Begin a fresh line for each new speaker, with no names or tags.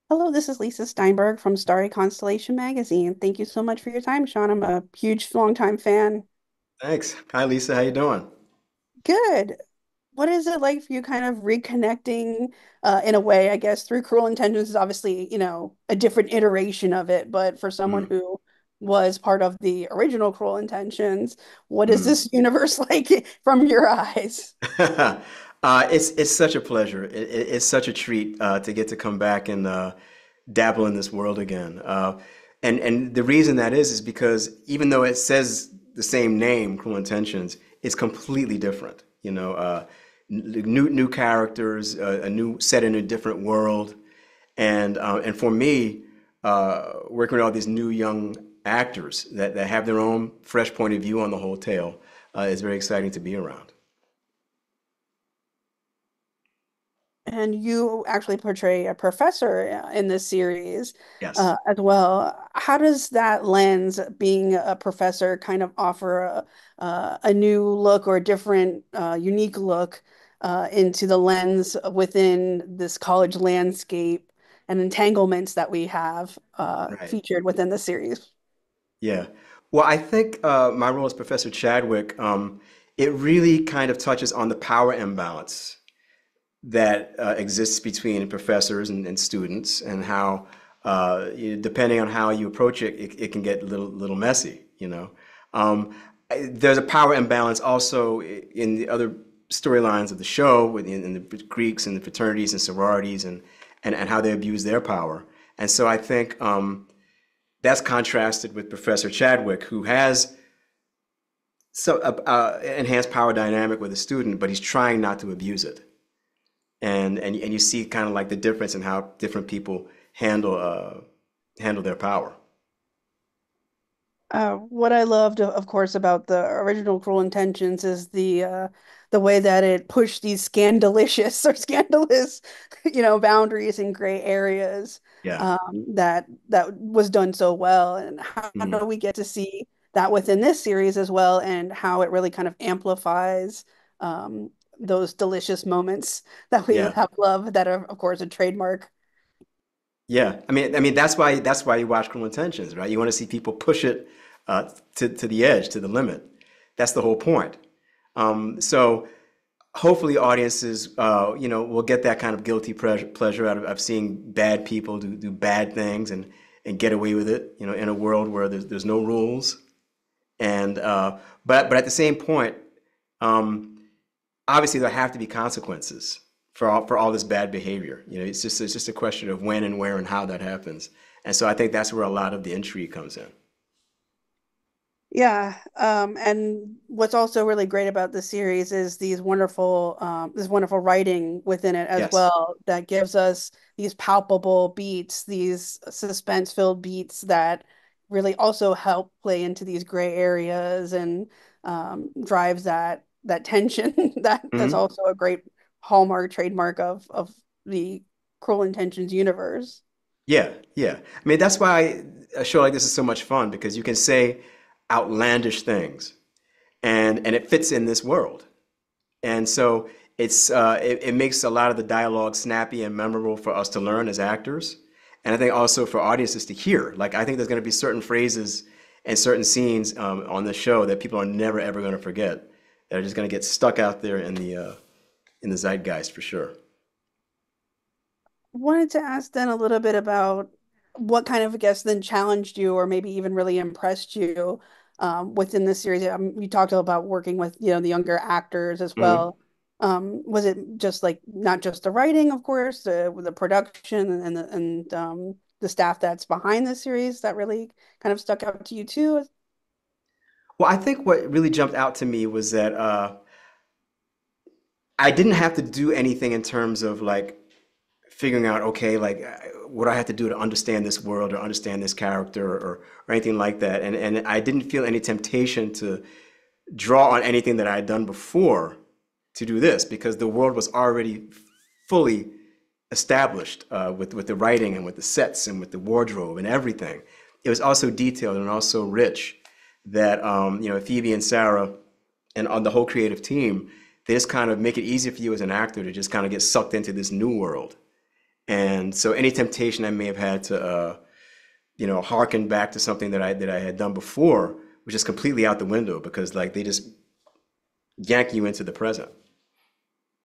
Hello, this is Lisa Steinberg from Starry Constellation Magazine. Thank you so much for your time, Sean. I'm a huge, longtime fan.
Thanks. Hi, Lisa. How you doing?
Good. What is it like for you kind of reconnecting in a way, I guess, through Cruel Intentions is obviously, a different iteration of it, but for someone
Mm,
who was part of the original Cruel Intentions, what is
mm.
this universe like from your eyes?
It's such a pleasure. It's such a treat to get to come back and dabble in this world again. And the reason that is because even though it says the same name, Cruel Intentions, it's completely different. New characters, a new set in a different world, and for me, working with all these new young actors that have their own fresh point of view on the whole tale is very exciting to be around.
And you actually portray a professor in this series
Yes.
as well. How does that lens, being a professor, kind of offer a new look or a different, unique look into the lens within this college landscape and entanglements that we have
Right.
featured within the series?
Yeah. Well, I think my role as Professor Chadwick, it really kind of touches on the power imbalance that exists between professors and students, and how, depending on how you approach it, it can get a little messy. There's a power imbalance also in the other storylines of the show, in the Greeks and the fraternities and sororities, and how they abuse their power. And so I think that's contrasted with Professor Chadwick, who has enhanced power dynamic with a student, but he's trying not to abuse it. And you see kind of like the difference in how different people handle their power.
What I loved, of course, about the original Cruel Intentions is the way that it pushed these scandalicious or scandalous, boundaries and gray areas
Yeah.
that was done so well. And how
Mm.
do we get to see that within this series as well, and how it really kind of amplifies um, those delicious moments that we
Yeah.
have loved that are, of course, a trademark.
Yeah. I mean that's why you watch Criminal Intentions, right? You want to see people push it to the edge, to the limit. That's the whole point. So hopefully audiences, will get that kind of guilty pleasure out of seeing bad people do bad things and get away with it, in a world where there's no rules. And but at the same point, um, obviously there have to be consequences for all this bad behavior. It's just a question of when and where and how that happens. And so I think that's where a lot of the intrigue comes in.
Yeah, and what's also really great about the series is this wonderful writing within it as
Yes.
well that gives us these palpable beats, these suspense-filled beats that really also help play into these gray areas and drives that tension that's
Hmm.
also a great hallmark trademark of the Cruel Intentions universe.
Yeah, yeah. I mean, that's why a show like this is so much fun, because you can say outlandish things, and it fits in this world. And so it makes a lot of the dialogue snappy and memorable for us to learn as actors. And I think also for audiences to hear. Like, I think there's going to be certain phrases and certain scenes on the show that people are never ever going to forget, that are just going to get stuck out there in the zeitgeist for sure.
Wanted to ask then a little bit about what kind of, I guess, then challenged you or maybe even really impressed you within this series. You talked about working with, the younger actors as
Hmm.
well. Was it just like not just the writing, of course, the production and the staff that's behind the series that really kind of stuck out to you too?
Well, I think what really jumped out to me was that I didn't have to do anything in terms of like figuring out, okay, like what do I have to do to understand this world or understand this character, or anything like that. And I didn't feel any temptation to draw on anything that I had done before to do this, because the world was already fully established with the writing and with the sets and with the wardrobe and everything. It was also detailed and also rich, that Phoebe and Sarah and on the whole creative team, they just kind of make it easy for you as an actor to just kind of get sucked into this new world. And so any temptation I may have had to, harken back to something that I had done before was just completely out the window because like they just yank you into the present.